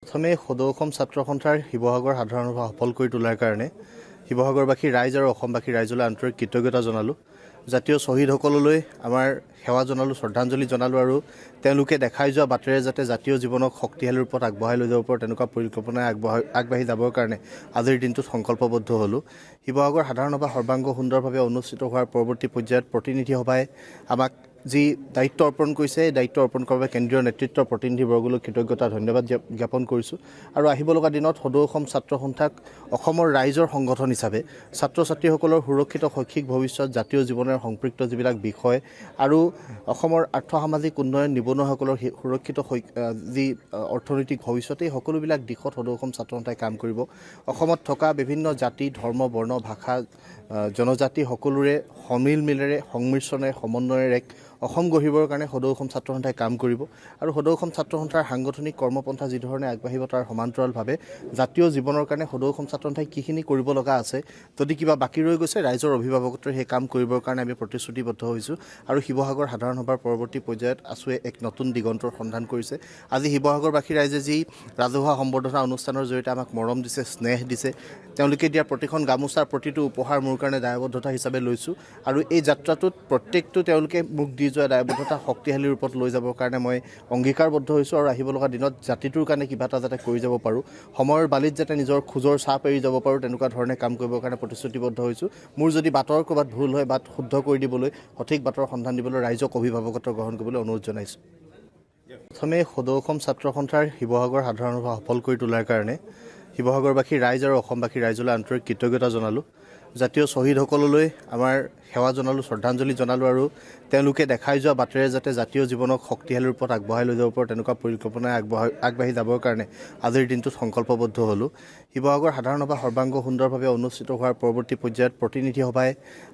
প্ৰথমে সদৌ অসম ছাত্ৰ সন্থাৰ শিৱসাগৰ সাধাৰণ সভা সফল কৰি তোলাৰ কাৰণে শিৱসাগৰবাসী ৰাইজ আৰু অসমবাসী ৰাইজলৈ আন্তৰিক কৃতজ্ঞতা জনালোঁ। জাতীয় শ্বহীদসকললৈ আমাৰ সেৱা জনালোঁ, শ্ৰদ্ধাঞ্জলি জনালোঁ আৰু তেওঁলোকে দেখাই যোৱা বাটেৰে যাতে জাতীয় জীৱনক শক্তিশালী ৰূপত আগবঢ়াই লৈ যাব পাৰে তেনেকুৱা পৰিকল্পনাই আগবাঢ়ি যাবৰ কাৰণে আজিৰ দিনটোত সংকল্পবদ্ধ হ'লোঁ। শিৱসাগৰ সাধাৰণ সভা সৰ্বাংগ সুন্দৰভাৱে অনুষ্ঠিত হোৱাৰ পৰৱৰ্তী পৰ্যায়ত প্ৰতিনিধি সভাই আমাক যি দায়িত্ব অৰ্পণ কৰিছে এই দায়িত্ব অৰ্পণ কৰাৰ বাবে কেন্দ্ৰীয় নেতৃত্বৰ প্ৰতিনিধিবৰ্গলৈ কৃতজ্ঞতা ধন্যবাদ জ্ঞাপন কৰিছোঁ। আৰু আহিব লগা দিনত সদৌ অসম ছাত্ৰ সন্থাক অসমৰ ৰাইজৰ সংগঠন হিচাপে ছাত্ৰ ছাত্ৰীসকলৰ সুৰক্ষিত শৈক্ষিক ভৱিষ্যত, জাতীয় জীৱনৰ সম্পৃক্ত যিবিলাক বিষয় আৰু অসমৰ আৰ্থসামাজিক উন্নয়ন, নিবনুৱাসকলৰ সুৰক্ষিত যি অৰ্থনৈতিক ভৱিষ্যত, এই সকলোবিলাক দিশত সদৌ অসম ছাত্ৰ সন্থাই কাম কৰিব। অসমত থকা বিভিন্ন জাতি, ধৰ্ম, বৰ্ণ, ভাষা, জনজাতি সকলোৰে সমিল মিলেৰে সংমিশ্ৰণে সমন্বয়েৰে এক অসম গঢ়িবৰ কাৰণে সদৌ অসম ছাত্ৰ সন্থাই কাম কৰিব। আৰু সদৌ অসম ছাত্ৰ সন্থাৰ সাংগঠনিক কৰ্মপন্থা যিধৰণে আগবাঢ়িব তাৰ সমান্তৰালভাৱে জাতীয় জীৱনৰ কাৰণে সদৌ অসম ছাত্ৰ সন্থাই কিখিনি কৰিব লগা আছে, যদি কিবা বাকী ৰৈ গৈছে ৰাইজৰ অভিভাৱকত্বই সেই কাম কৰিবৰ কাৰণে আমি প্ৰতিশ্ৰুতিবদ্ধ হৈছোঁ। আৰু শিৱসাগৰ সাধাৰণ সভাৰ পৰৱৰ্তী পৰ্যায়ত আছুৱে এক নতুন দিগন্তৰ সন্ধান কৰিছে। আজি শিৱসাগৰবাসী ৰাইজে যি ৰাজহুৱা সম্বৰ্ধনা অনুষ্ঠানৰ জৰিয়তে আমাক মৰম দিছে, স্নেহ দিছে, তেওঁলোকে দিয়া প্ৰতিখন গামোচাৰ প্ৰতিটো উপহাৰ মোৰ কাৰণে দায়বদ্ধতা হিচাপে লৈছোঁ। আৰু এই যাত্ৰাটোত প্ৰত্যেকটো তেওঁলোকে মোক দি যোৱা দায়বদ্ধতা শক্তিশালী ৰূপত লৈ যাবৰ কাৰণে মই অংগীকাৰবদ্ধ হৈছোঁ। আৰু আহিব লগা দিনত জাতিটোৰ কাৰণে কিবা এটা যাতে কৰি যাব পাৰোঁ, সময়ৰ বালিত যাতে নিজৰ খোজৰ চাপ এৰি যাব পাৰোঁ, তেনেকুৱা ধৰণে কাম কৰিবৰ কাৰণে প্ৰতিশ্ৰুতিবদ্ধ হৈছোঁ। মোৰ যদি বাটৰ ক'ৰবাত ভুল হয়, বাট শুদ্ধ কৰি দিবলৈ, সঠিক বাটৰ সন্ধান দিবলৈ ৰাইজক অভিভাৱকত্ব গ্ৰহণ কৰিবলৈ অনুৰোধ জনাইছোঁ। প্ৰথমে সদৌ অসম ছাত্ৰ সন্থাৰ শিৱসাগৰ সাধাৰণ সভা সফল কৰি তোলাৰ কাৰণে শিৱসাগৰবাসী ৰাইজ আৰু অসমবাসী ৰাইজলৈ আন্তৰিক কৃতজ্ঞতা জনালোঁ। জাতীয় শ্বহীদসকললৈ আমাৰ সেৱা জনালোঁ, শ্ৰদ্ধাঞ্জলি জনালোঁ আৰু তেওঁলোকে দেখাই যোৱা বাটেৰে যাতে জাতীয় জীৱনক শক্তিশালী ৰূপত আগবঢ়াই লৈ যাব পাৰে তেনেকুৱা পৰিকল্পনাই আগবাঢ়ি যাবৰ কাৰণে আজিৰ দিনটোত সংকল্পবদ্ধ হ'লোঁ। শিৱসাগৰ সাধাৰণ সভা সৰ্বাংগ সুন্দৰভাৱে অনুষ্ঠিত হোৱাৰ পৰৱৰ্তী পৰ্যায়ত প্ৰতিনিধি সভাই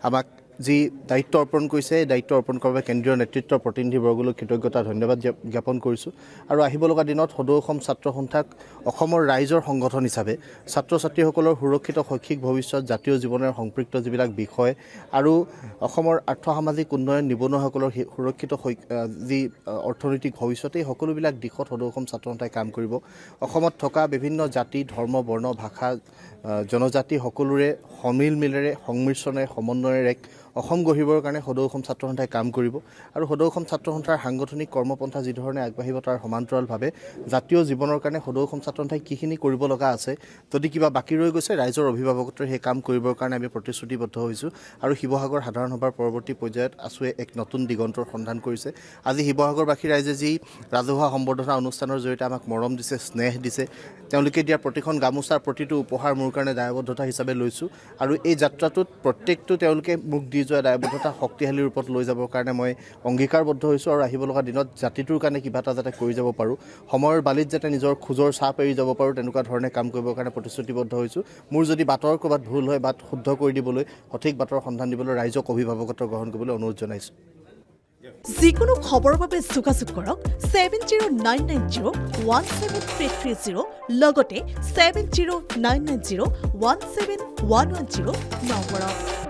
আমাক যি দায়িত্ব অৰ্পণ কৰিছে এই দায়িত্ব অৰ্পণ কৰাৰ বাবে কেন্দ্ৰীয় নেতৃত্বৰ প্ৰতিনিধিবৰ্গলৈ কৃতজ্ঞতা ধন্যবাদ জ্ঞাপন কৰিছোঁ। আৰু আহিব লগা দিনত সদৌ অসম ছাত্ৰ সন্থাক অসমৰ ৰাইজৰ সংগঠন হিচাপে ছাত্ৰ ছাত্ৰীসকলৰ সুৰক্ষিত শৈক্ষিক ভৱিষ্যত, জাতীয় জীৱনৰ সম্পৃক্ত যিবিলাক বিষয় আৰু অসমৰ আৰ্থসামাজিক উন্নয়ন, নিবনুৱাসকলৰ সুৰক্ষিত যি অৰ্থনৈতিক ভৱিষ্যত, এই সকলোবিলাক দিশত সদৌ অসম ছাত্ৰ সন্থাই কাম কৰিব। অসমত থকা বিভিন্ন জাতি, ধৰ্ম, বৰ্ণ, ভাষা, জনজাতি সকলোৰে সমিল মিলেৰে সংমিশ্ৰণে সমন্বয়েৰে এক অসম গঢ়িবৰ কাৰণে সদৌ অসম ছাত্ৰ সন্থাই কাম কৰিব। আৰু সদৌ অসম ছাত্ৰ সন্থাৰ সাংগঠনিক কৰ্মপন্থা যিধৰণে আগবাঢ়িব তাৰ সমান্তৰালভাৱে জাতীয় জীৱনৰ কাৰণে সদৌ অসম ছাত্ৰ সন্থাই কিখিনি কৰিব লগা আছে, যদি কিবা বাকী ৰৈ গৈছে ৰাইজৰ অভিভাৱকত্বই সেই কাম কৰিবৰ কাৰণে আমি প্ৰতিশ্ৰুতিবদ্ধ হৈছোঁ। আৰু শিৱসাগৰ সাধাৰণ সভাৰ পৰৱৰ্তী পৰ্যায়ত আছুৱে এক নতুন দিগন্তৰ সন্ধান কৰিছে। আজি শিৱসাগৰবাসী ৰাইজে যি ৰাজহুৱা সম্বৰ্ধনা অনুষ্ঠানৰ জৰিয়তে আমাক মৰম দিছে, স্নেহ দিছে, তেওঁলোকে দিয়া প্ৰতিখন গামোচাৰ প্ৰতিটো উপহাৰ মোৰ কাৰণে দায়বদ্ধতা হিচাপে লৈছোঁ। আৰু এই যাত্ৰাটোত প্ৰত্যেকটো তেওঁলোকে মোক দি যোৱা দায়বদ্ধতা শক্তিশালী ৰূপত লৈ যাবৰ কাৰণে মই অংগীকাৰবদ্ধ হৈছোঁ। আৰু আহিব লগা দিনত জাতিটোৰ কাৰণে কিবা এটা যাতে কৰি যাব পাৰোঁ, সময়ৰ বালিত যাতে নিজৰ খোজৰ চাপ এৰি যাব পাৰোঁ, তেনেকুৱা ধৰণে কাম কৰিবৰ কাৰণে প্ৰতিশ্ৰুতিবদ্ধ হৈছোঁ। মোৰ যদি বাটৰ ক'ৰবাত ভুল হয়, বাট শুদ্ধ কৰি দিবলৈ, সঠিক বাটৰ সন্ধান দিবলৈ ৰাইজক অভিভাৱকত্ব গ্ৰহণ কৰিবলৈ অনুৰোধ জনাইছোঁ। যিকোনো খবৰৰ বাবে যোগাযোগ কৰক 7099017330 লগতে 7099017110 নম্বৰত।